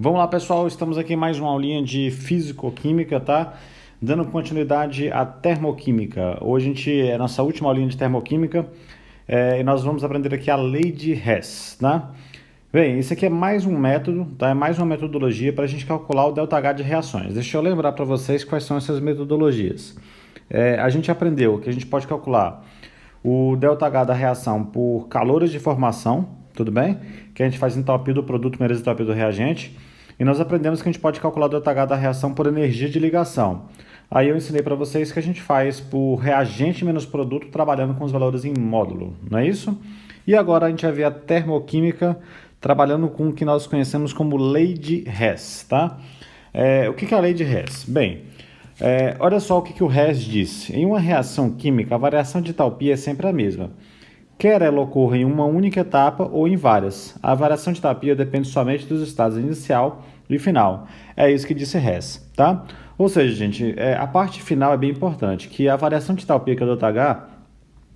Vamos lá, pessoal, estamos aqui em mais uma aulinha de Físico-Química, tá? Dando continuidade à Termoquímica. Hoje a gente é a nossa última aulinha de Termoquímica e nós vamos aprender aqui a lei de Hess, tá? Bem, isso aqui é mais um método, tá? É mais uma metodologia para a gente calcular o ΔH de reações. Deixa eu lembrar para vocês quais são essas metodologias. A gente aprendeu que a gente pode calcular o ΔH da reação por calores de formação, tudo bem? Que a gente faz entalpia do produto menos entalpia do reagente. E nós aprendemos que a gente pode calcular o ΔH da reação por energia de ligação. Aí eu ensinei para vocês que a gente faz por reagente menos produto trabalhando com os valores em módulo, não é isso? E agora a gente vai ver a termoquímica trabalhando com o que nós conhecemos como lei de Hess, tá? O que é a lei de Hess? Bem, olha só o que o Hess disse. Em uma reação química, a variação de entalpia é sempre a mesma. Quer ela ocorra em uma única etapa ou em várias. A variação de entalpia depende somente dos estados inicial e final. É isso que disse Hess, tá? Ou seja, gente, a parte final é bem importante, que a variação de entalpia, que é o ΔH,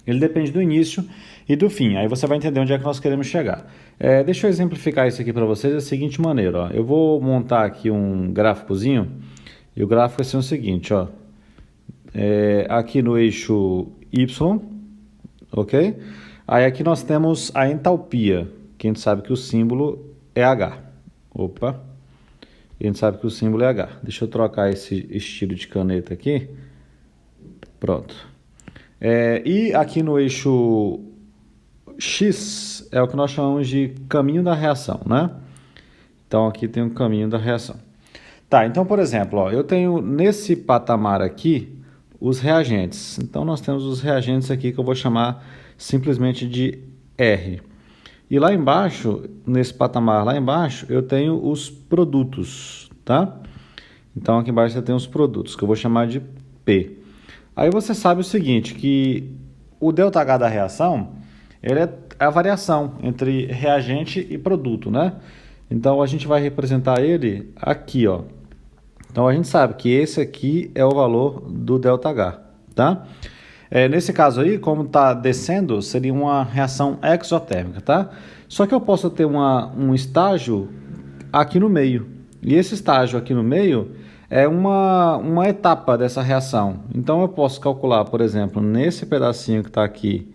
ele depende do início e do fim. Aí você vai entender onde é que nós queremos chegar. Deixa eu exemplificar isso aqui para vocês da seguinte maneira. Ó. Eu vou montar aqui um gráficozinho e o gráfico vai ser o seguinte. Ó. Aqui no eixo Y, ok? Aí aqui nós temos a entalpia, que a gente sabe que o símbolo é H. Opa! A gente sabe que o símbolo é H. Deixa eu trocar esse estilo de caneta aqui. Pronto. E aqui no eixo X é o que nós chamamos de caminho da reação, né? Então aqui tem o caminho da reação. Tá, então por exemplo, ó, eu tenho nesse patamar aqui os reagentes. Então nós temos os reagentes aqui que eu vou chamar simplesmente de R. E lá embaixo, nesse patamar lá embaixo, eu tenho os produtos, tá? Então aqui embaixo eu tenho os produtos, que eu vou chamar de P. Aí você sabe o seguinte, que o ΔH da reação, ele é a variação entre reagente e produto, né? Então a gente vai representar ele aqui, ó. Então a gente sabe que esse aqui é o valor do ΔH, tá? Nesse caso aí, como está descendo, seria uma reação exotérmica, tá? Só que eu posso ter um estágio aqui no meio. E esse estágio aqui no meio é uma etapa dessa reação. Então eu posso calcular, por exemplo, nesse pedacinho que está aqui,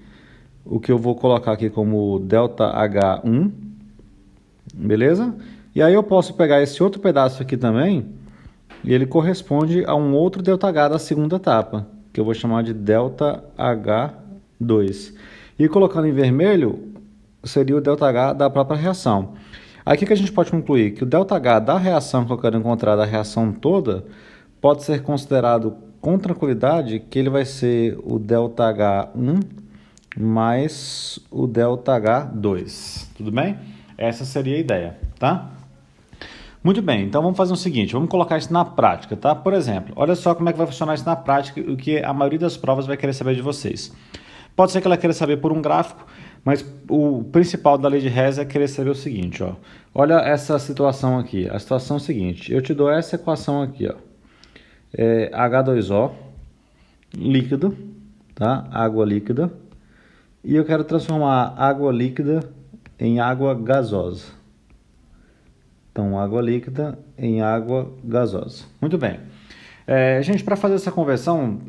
o que eu vou colocar aqui como ΔH1, beleza? E aí eu posso pegar esse outro pedaço aqui também, e ele corresponde a um outro ΔH da segunda etapa, que eu vou chamar de ΔH2. E colocando em vermelho, seria o ΔH da própria reação. Aqui que a gente pode concluir que o ΔH da reação que eu quero encontrar da reação toda pode ser considerado com tranquilidade que ele vai ser o ΔH1 mais o ΔH2. Tudo bem? Essa seria a ideia, tá? Muito bem, então vamos fazer o seguinte, vamos colocar isso na prática, tá? Por exemplo, olha só como é que vai funcionar isso na prática, o que a maioria das provas vai querer saber de vocês. Pode ser que ela queira saber por um gráfico, mas o principal da lei de Hess é querer saber o seguinte, ó. Olha essa situação aqui, a situação é a seguinte, eu te dou essa equação aqui, ó. H2O, líquido, tá? Água líquida, e eu quero transformar água líquida em água gasosa. Então, água líquida em água gasosa. Muito bem. Gente, para fazer essa conversão,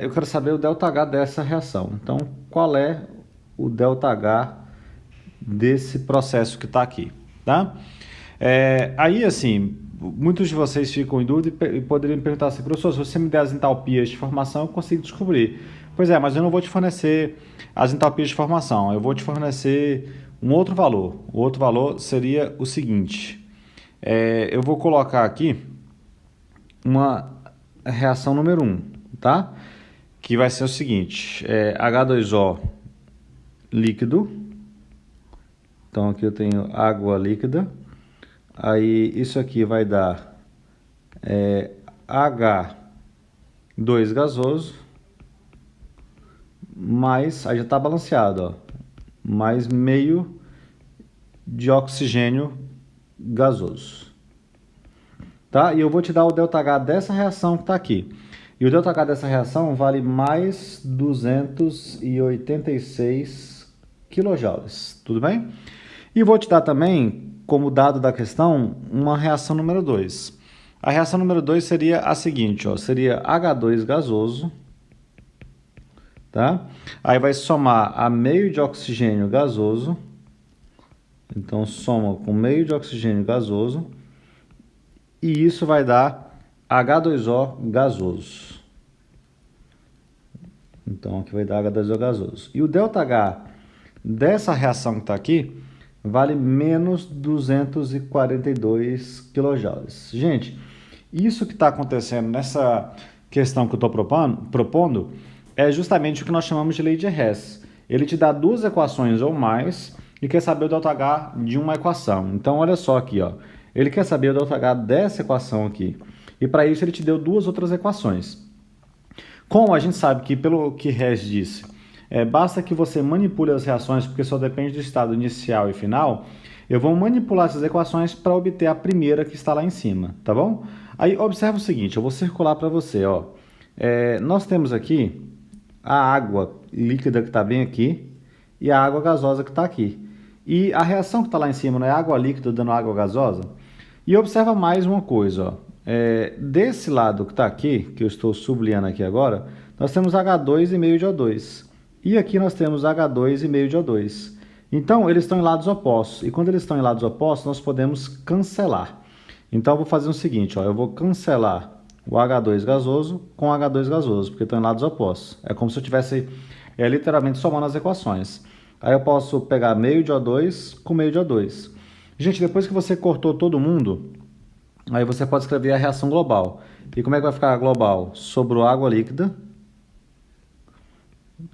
eu quero saber o ΔH dessa reação. Então, qual é o ΔH desse processo que está aqui, tá? Aí, assim, muitos de vocês ficam em dúvida e poderiam perguntar assim, professor, se você me der as entalpias de formação, eu consigo descobrir. Pois é, mas eu não vou te fornecer as entalpias de formação, eu vou te fornecer um outro valor. O outro valor seria o seguinte... eu vou colocar aqui uma reação número 1, tá? Que vai ser o seguinte, H2O líquido, então aqui eu tenho água líquida, aí isso aqui vai dar H2 gasoso, mais, aí já está balanceado, ó, mais meio de oxigênio gasoso, tá? E eu vou te dar o ΔH dessa reação que está aqui. E o ΔH dessa reação vale mais 286 kJ, tudo bem? E vou te dar também como dado da questão, uma reação número 2. A reação número 2 seria a seguinte, ó, seria H2 gasoso, tá? Aí vai somar a meio de oxigênio gasoso, então soma com meio de oxigênio gasoso, e isso vai dar H2O gasoso. Então aqui vai dar H2O gasoso. E o ΔH dessa reação que está aqui vale menos 242 kJ. Gente, isso que está acontecendo nessa questão que eu estou propondo é justamente o que nós chamamos de lei de Hess. Ele te dá duas equações ou mais e quer saber o ΔH de uma equação. Então, olha só aqui, ó. Ele quer saber o ΔH dessa equação aqui. E para isso ele te deu duas outras equações. Como a gente sabe que, pelo que Hess disse, basta que você manipule as reações, porque só depende do estado inicial e final, eu vou manipular essas equações para obter a primeira que está lá em cima, tá bom? Aí, observa o seguinte, eu vou circular para você, ó. Nós temos aqui a água líquida que está bem aqui e a água gasosa que está aqui. E a reação que está lá em cima não é água líquida dando água gasosa? E observa mais uma coisa, ó. Desse lado que está aqui, que eu estou sublinhando aqui agora, nós temos H2 e meio de O2. E aqui nós temos H2 e meio de O2. Então, eles estão em lados opostos. E quando eles estão em lados opostos, nós podemos cancelar. Então, eu vou fazer o seguinte, ó, eu vou cancelar o H2 gasoso com H2 gasoso, porque estão em lados opostos. É como se eu estivesse literalmente somando as equações. Aí eu posso pegar meio de O2 com meio de O2. Gente, depois que você cortou todo mundo, aí você pode escrever a reação global. E como é que vai ficar a global? Sobrou água líquida.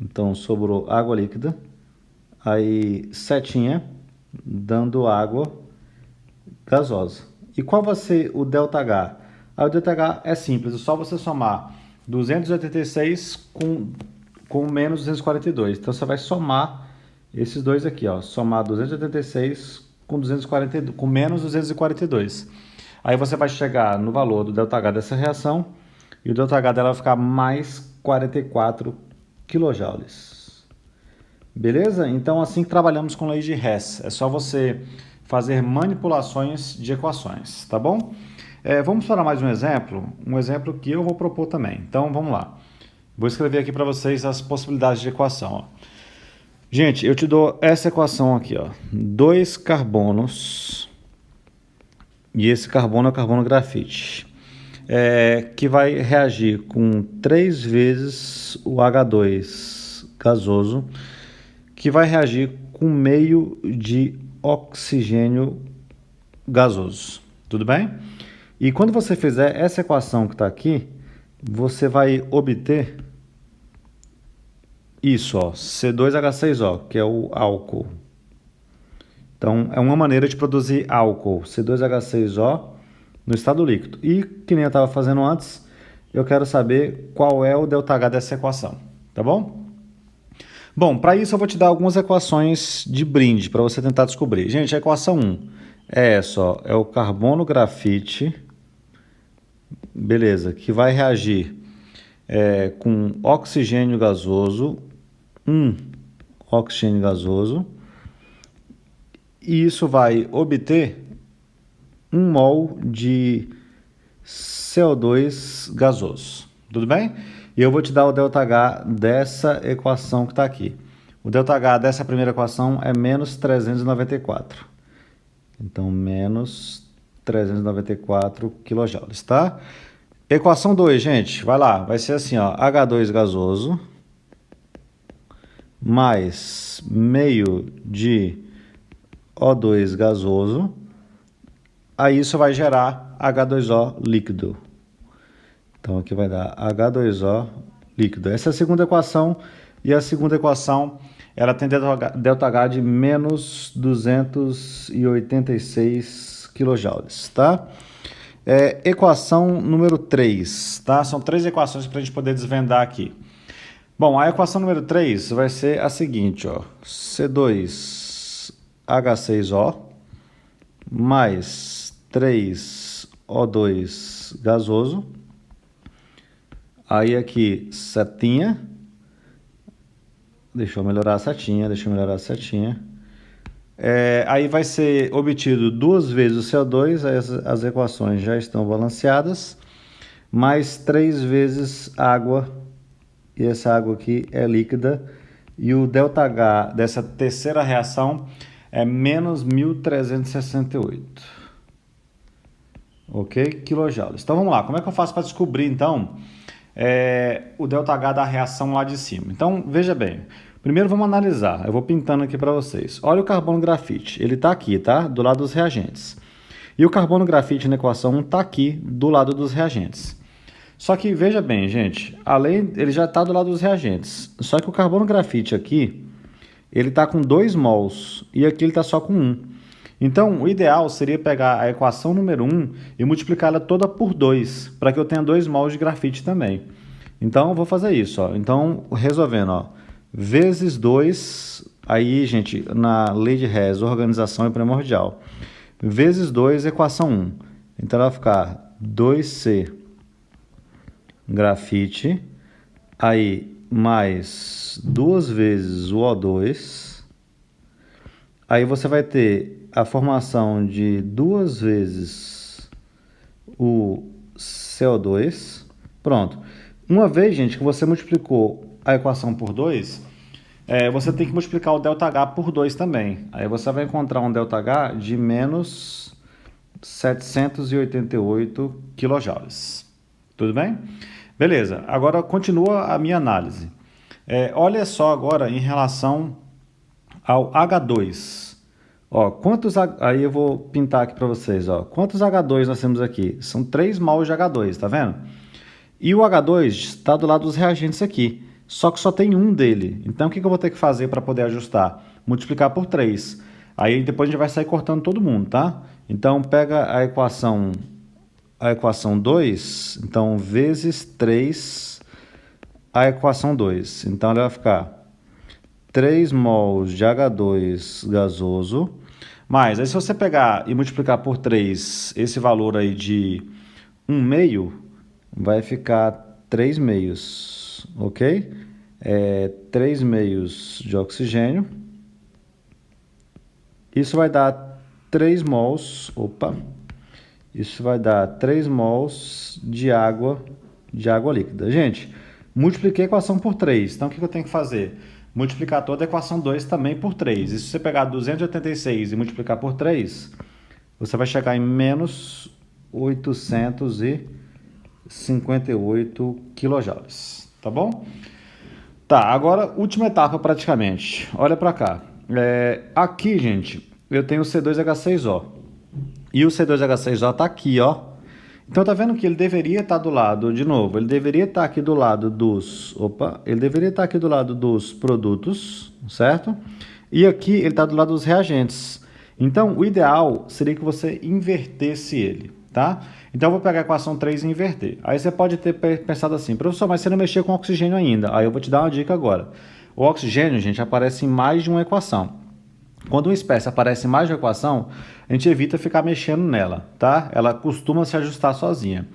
Então, sobrou água líquida. Aí, setinha, dando água gasosa. E qual vai ser o ΔH? Aí o ΔH é simples, é só você somar 286 com menos 242. Então, você vai somar esses dois aqui, ó. Somar 286 com menos 242. Aí você vai chegar no valor do ΔH dessa reação e o ΔH dela vai ficar mais 44 kJ. Beleza? Então, assim que trabalhamos com lei de Hess. É só você fazer manipulações de equações, tá bom? Vamos para mais um exemplo que eu vou propor também. Então, vamos lá. Vou escrever aqui para vocês as possibilidades de equação, ó. Gente, eu te dou essa equação aqui, ó. 2 carbonos, e esse carbono é o carbono grafite, que vai reagir com 3 vezes o H2 gasoso, que vai reagir com meio de oxigênio gasoso. Tudo bem? E quando você fizer essa equação que está aqui, você vai obter isso, ó, C2H6O, que é o álcool. Então, é uma maneira de produzir álcool, C2H6O, no estado líquido. E, que nem eu estava fazendo antes, eu quero saber qual é o ΔH dessa equação, tá bom? Bom, para isso eu vou te dar algumas equações de brinde para você tentar descobrir. Gente, a equação 1 é essa, ó, é o carbono grafite, beleza, que vai reagir com oxigênio gasoso, oxigênio gasoso, e isso vai obter 1 mol de CO2 gasoso. Tudo bem? E eu vou te dar o ΔH dessa equação que está aqui. O ΔH dessa primeira equação é menos 394. Então, menos 394 kJ, tá? Equação 2, gente, vai lá. Vai ser assim, ó, H2 gasoso mais meio de O2 gasoso. Aí isso vai gerar H2O líquido. Então, aqui vai dar H2O líquido. Essa é a segunda equação. E a segunda equação, ela tem ΔH de menos 286 kJ, tá? Equação número 3, tá? São 3 equações para a gente poder desvendar aqui. Bom, a equação número 3 vai ser a seguinte, ó. C2H6O mais 3O2 gasoso. Aí aqui, setinha. Deixa eu melhorar a setinha. Aí vai ser obtido 2 vezes o CO2, as equações já estão balanceadas, mais 3 vezes água, e essa água aqui é líquida, e o ΔH dessa terceira reação é menos 1368. Ok? Quilojoules. Então vamos lá, como é que eu faço para descobrir então o ΔH da reação lá de cima? Então veja bem, primeiro vamos analisar, eu vou pintando aqui para vocês. Olha o carbono grafite, ele está aqui, tá? Do lado dos reagentes. E o carbono grafite na equação 1 está aqui do lado dos reagentes. Só que veja bem, gente, ele já está do lado dos reagentes. Só que o carbono grafite aqui, ele está com 2 mols e aqui ele está só com 1. Então, o ideal seria pegar a equação número 1 e multiplicá-la toda por 2, para que eu tenha 2 mols de grafite também. Então, eu vou fazer isso. Ó. Então, resolvendo, ó, vezes 2, aí, gente, na lei de Hess, organização é primordial. Vezes 2, equação 1. Então, ela vai ficar 2C grafite, aí mais 2 vezes o O2, aí você vai ter a formação de 2 vezes o CO2, pronto. Uma vez, gente, que você multiplicou a equação por 2, você tem que multiplicar o ΔH por 2 também. Aí você vai encontrar um ΔH de menos 788 kJ. Tudo bem? Beleza, agora continua a minha análise. Olha só agora em relação ao H2. Ó, aí eu vou pintar aqui para vocês. Ó, quantos H2 nós temos aqui? São 3 mols de H2, tá vendo? E o H2 está do lado dos reagentes aqui, só que só tem um dele. Então o que eu vou ter que fazer para poder ajustar? Multiplicar por 3. Aí depois a gente vai sair cortando todo mundo, tá? Então pega a equação 2, então vezes 3 a equação 2. Então ela vai ficar 3 mols de H2 gasoso, mas aí se você pegar e multiplicar por 3 esse valor aí de 1/2, vai ficar 3 meios, ok? 3 meios de oxigênio. Isso vai dar 3 mols, isso vai dar 3 mols de água líquida. Gente, multipliquei a equação por 3. Então, o que eu tenho que fazer? Multiplicar toda a equação 2 também por 3. E se você pegar 286 e multiplicar por 3, você vai chegar em menos 858 kJ. Tá bom? Tá, agora, última etapa praticamente. Olha para cá. Aqui, gente, eu tenho o C2H6O. E o C2H6O está aqui, ó. Então, tá vendo que ele deveria estar do lado, de novo, ele deveria estar aqui do lado dos produtos, certo? E aqui ele está do lado dos reagentes. Então, o ideal seria que você invertesse ele, tá? Então, eu vou pegar a equação 3 e inverter. Aí você pode ter pensado assim, professor, mas você não mexeu com oxigênio ainda. Aí eu vou te dar uma dica agora. O oxigênio, gente, aparece em mais de uma equação. Quando uma espécie aparece em mais de uma equação, a gente evita ficar mexendo nela, tá? Ela costuma se ajustar sozinha.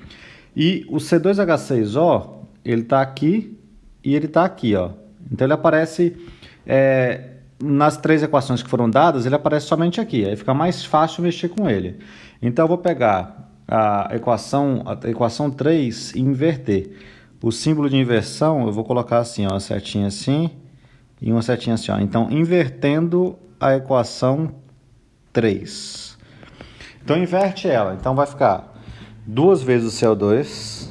E o C2H6O, ele está aqui e ele está aqui, ó. Então ele aparece nas 3 equações que foram dadas, ele aparece somente aqui. Aí fica mais fácil mexer com ele. Então eu vou pegar a equação 3 e inverter. O símbolo de inversão eu vou colocar assim, ó, uma setinha assim e uma setinha assim, ó. Então invertendo a equação 3. Então, inverte ela. Então, vai ficar 2 vezes o CO2.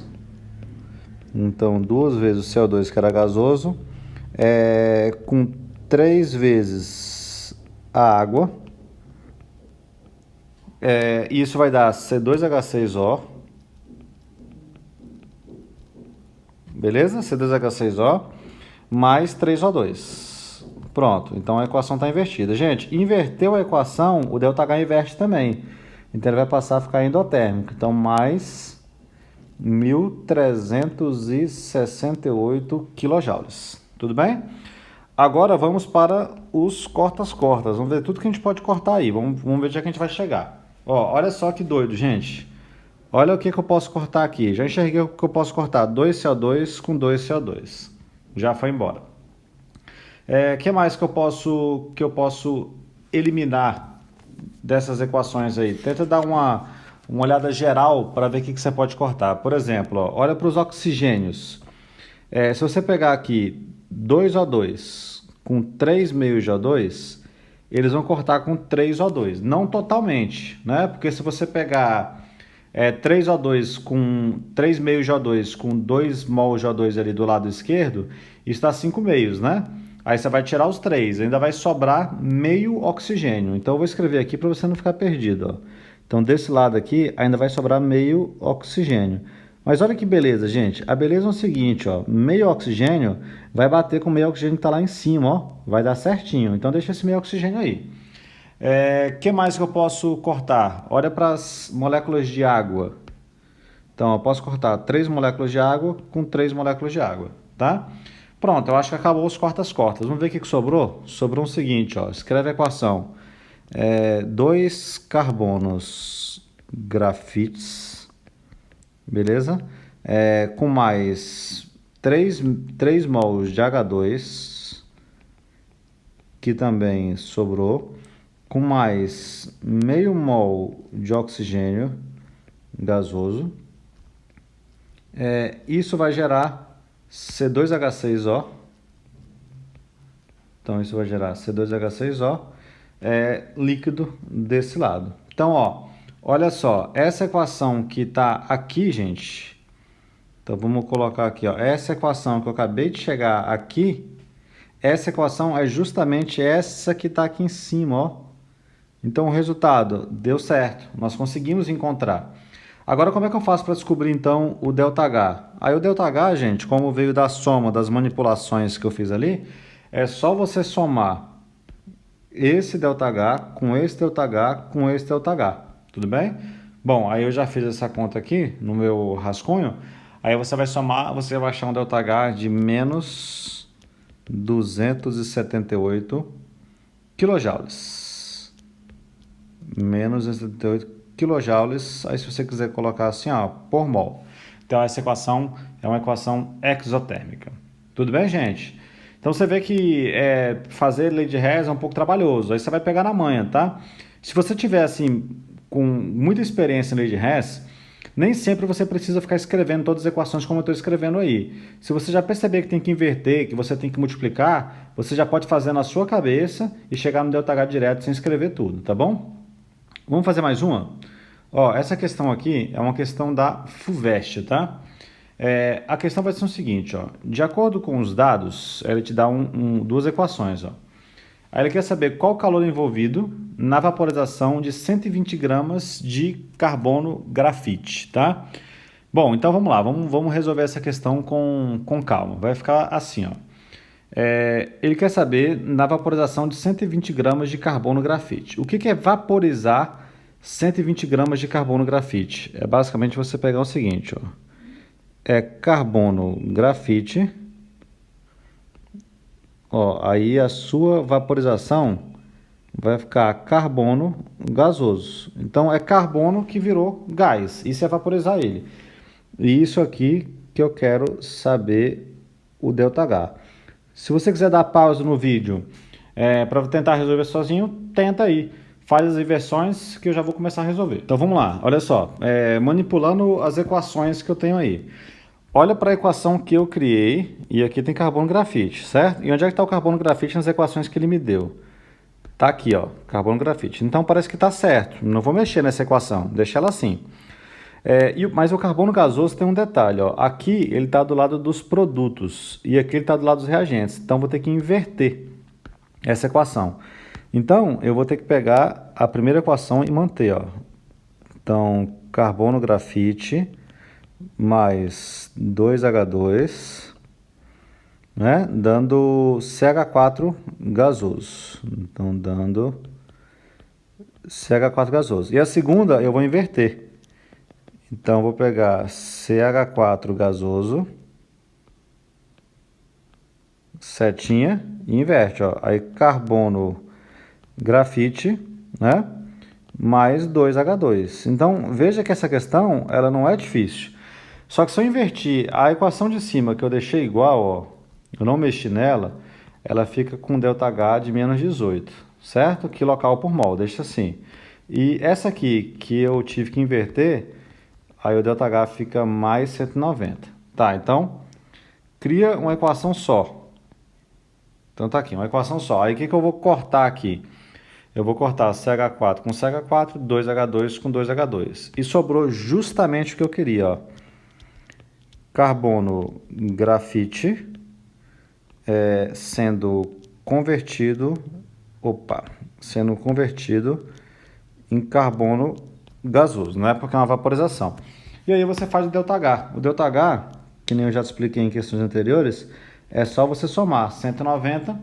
Então, 2 vezes o CO2, que era gasoso. Com 3 vezes a água. Isso vai dar C2H6O. Beleza? C2H6O mais 3O2. Pronto, então a equação está invertida. Gente, inverteu a equação, o ΔH inverte também. Então ele vai passar a ficar endotérmico. Então mais 1.368 kJ. Tudo bem? Agora vamos para os cortas-cortas. Vamos ver tudo que a gente pode cortar aí. Vamos ver onde é que a gente vai chegar. Ó, olha só que doido, gente. Olha o que eu posso cortar aqui. Já enxerguei o que eu posso cortar. 2 CO2 com 2 CO2. Já foi embora. Que mais que eu posso eliminar dessas equações aí? Tenta dar uma olhada geral para ver o que você pode cortar. Por exemplo, ó, olha para os oxigênios. Se você pegar aqui 2O2 com 3 meios de O2, eles vão cortar com 3O2. Não totalmente, né? Porque se você pegar 3O2 com 3 meios de O2 com 2 mols de O2 ali do lado esquerdo, isso dá 5 meios, né? Aí você vai tirar os 3, ainda vai sobrar meio oxigênio. Então eu vou escrever aqui para você não ficar perdido, ó. Então desse lado aqui ainda vai sobrar meio oxigênio. Mas olha que beleza, gente. A beleza é o seguinte, ó. Meio oxigênio vai bater com o meio oxigênio que está lá em cima, ó. Vai dar certinho. Então deixa esse meio oxigênio aí. Que mais que eu posso cortar? Olha para as moléculas de água. Então eu posso cortar 3 moléculas de água com 3 moléculas de água, tá? Pronto, eu acho que acabou os cortas-cortas. Vamos ver o que sobrou? Sobrou o seguinte, ó. Escreve a equação. 2 carbonos grafites, beleza? Com mais 3 mols de H2, que também sobrou, com mais meio mol de oxigênio gasoso. Isso vai gerar C2H6O. Então isso vai gerar C2H6O líquido desse lado. Então, ó, olha só, essa equação que está aqui, gente. Então vamos colocar aqui, ó, essa equação que eu acabei de chegar aqui, essa equação é justamente essa que está aqui em cima, ó. Então o resultado deu certo, nós conseguimos encontrar. Agora como é que eu faço para descobrir então o ΔH? Aí o ΔH, gente, como veio da soma das manipulações que eu fiz ali, é só você somar esse ΔH com esse ΔH com esse ΔH, tudo bem? Bom, aí eu já fiz essa conta aqui no meu rascunho, aí você vai somar, você vai achar um ΔH de menos 278 kJ. Menos 278 kJ, aí se você quiser colocar assim, ó, por mol. Então essa equação é uma equação exotérmica. Tudo bem, gente? Então você vê que fazer lei de Hess é um pouco trabalhoso, aí você vai pegar na manha, tá? Se você tiver assim, com muita experiência em lei de Hess, nem sempre você precisa ficar escrevendo todas as equações como eu estou escrevendo aí. Se você já perceber que tem que inverter, que você tem que multiplicar, você já pode fazer na sua cabeça e chegar no ΔH direto sem escrever tudo, tá bom? Vamos fazer mais uma? Ó, essa questão aqui é uma questão da FUVEST, tá? A questão vai ser o seguinte, ó. De acordo com os dados, ele te dá duas equações, ó. Aí ele quer saber qual o calor envolvido na vaporização de 120 gramas de carbono grafite, tá? Bom, então vamos lá, vamos resolver essa questão com calma. Vai ficar assim, ó. Ele quer saber na vaporização de 120 gramas de carbono grafite. O que é vaporizar 120 gramas de carbono grafite? É basicamente você pegar o seguinte, ó. Carbono grafite. Ó, aí a sua vaporização vai ficar carbono gasoso. Então é carbono que virou gás. Isso é vaporizar ele. E isso aqui que eu quero saber o ΔH. Se você quiser dar pausa no vídeo para tentar resolver sozinho, tenta aí. Faz as inversões que eu já vou começar a resolver. Então vamos lá, olha só. Manipulando as equações que eu tenho aí. Olha para a equação que eu criei, e aqui tem carbono grafite, certo? E onde é que está o carbono grafite nas equações que ele me deu? Está aqui, ó, carbono grafite. Então parece que está certo, não vou mexer nessa equação, deixa ela assim. Mas o carbono gasoso tem um detalhe, ó. Aqui ele está do lado dos produtos, e aqui ele está do lado dos reagentes. Então vou ter que inverter essa equação. Então eu vou ter que pegar a primeira equação e manter, ó. Então carbono grafite mais 2H2, né? Dando CH4 gasoso. Então, dando CH4 gasoso. E a segunda eu vou inverter. Então, eu vou pegar CH4 gasoso, setinha, e inverte, ó. Aí, carbono grafite, né? Mais 2H2. Então, veja que essa questão, ela não é difícil. Só que se eu invertir a equação de cima, que eu deixei igual, ó, eu não mexi nela, ela fica com ΔH de menos 18, certo? Quilocal por mol, deixa assim. E essa aqui, que eu tive que inverter, aí o ΔH fica mais 190. Tá, então, cria uma equação só. Então tá aqui, uma equação só. Aí o que eu vou cortar aqui? Eu vou cortar CH4 com CH4, 2H2 com 2H2. E sobrou justamente o que eu queria, ó. Carbono grafite sendo convertido em carbono gasoso, não é porque é uma vaporização. E aí você faz o ΔH. O ΔH, que nem eu já expliquei em questões anteriores, é só você somar 190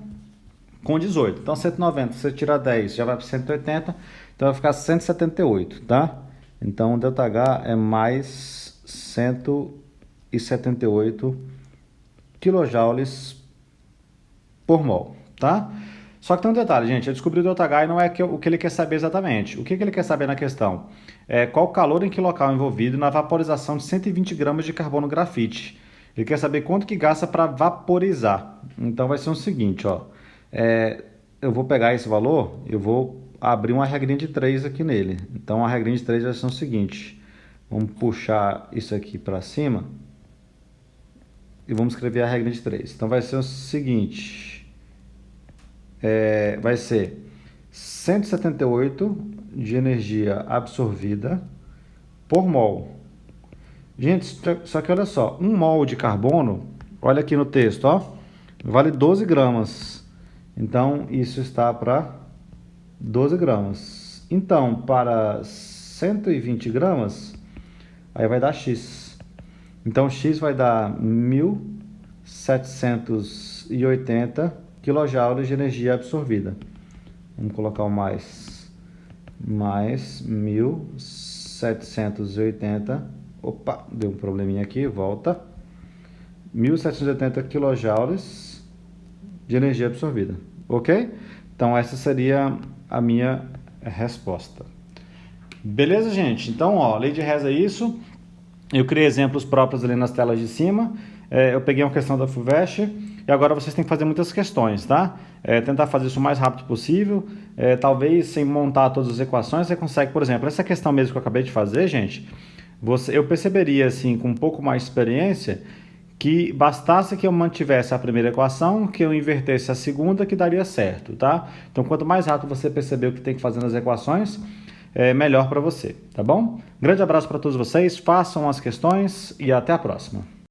com 18. Então 190, você tira 10, já vai para 180, então vai ficar 178, tá? Então o ΔH é mais 178 kJ por mol, tá? Só que tem um detalhe, gente, eu descobri o ΔH e não é o que ele quer saber exatamente. O que ele quer saber na questão? É qual o calor em quilocal envolvido na vaporização de 120 gramas de carbono grafite. Ele quer saber quanto que gasta para vaporizar. Então vai ser o seguinte, ó. Eu vou pegar esse valor, eu vou abrir uma regrinha de 3 aqui nele. Então a regrinha de 3 vai ser o seguinte. Vamos puxar isso aqui para cima e vamos escrever a regra de 3. Então vai ser o seguinte, vai ser 178 de energia absorvida por mol. Gente, só que olha só, 1 mol de carbono, olha aqui no texto, ó, vale 12 gramas. Então isso está para 12 gramas. Então, para 120 gramas, aí vai dar X. Então, X vai dar 1.780 kJ de energia absorvida. Vamos colocar o mais 1.780. Opa, deu um probleminha aqui, volta. 1.780 kJ de energia absorvida, ok? Então, essa seria a minha resposta. Beleza, gente? Então, ó, lei de Hess é isso. Eu criei exemplos próprios ali nas telas de cima. Eu peguei uma questão da FUVEST e agora vocês têm que fazer muitas questões, tá? Tentar fazer isso o mais rápido possível. Talvez sem montar todas as equações, você consegue, por exemplo, essa questão mesmo que eu acabei de fazer, gente, eu perceberia, assim, com um pouco mais de experiência, que bastasse que eu mantivesse a primeira equação, que eu invertesse a segunda, que daria certo, tá? Então, quanto mais rápido você perceber o que tem que fazer nas equações, melhor para você, tá bom? Grande abraço para todos vocês, façam as questões e até a próxima.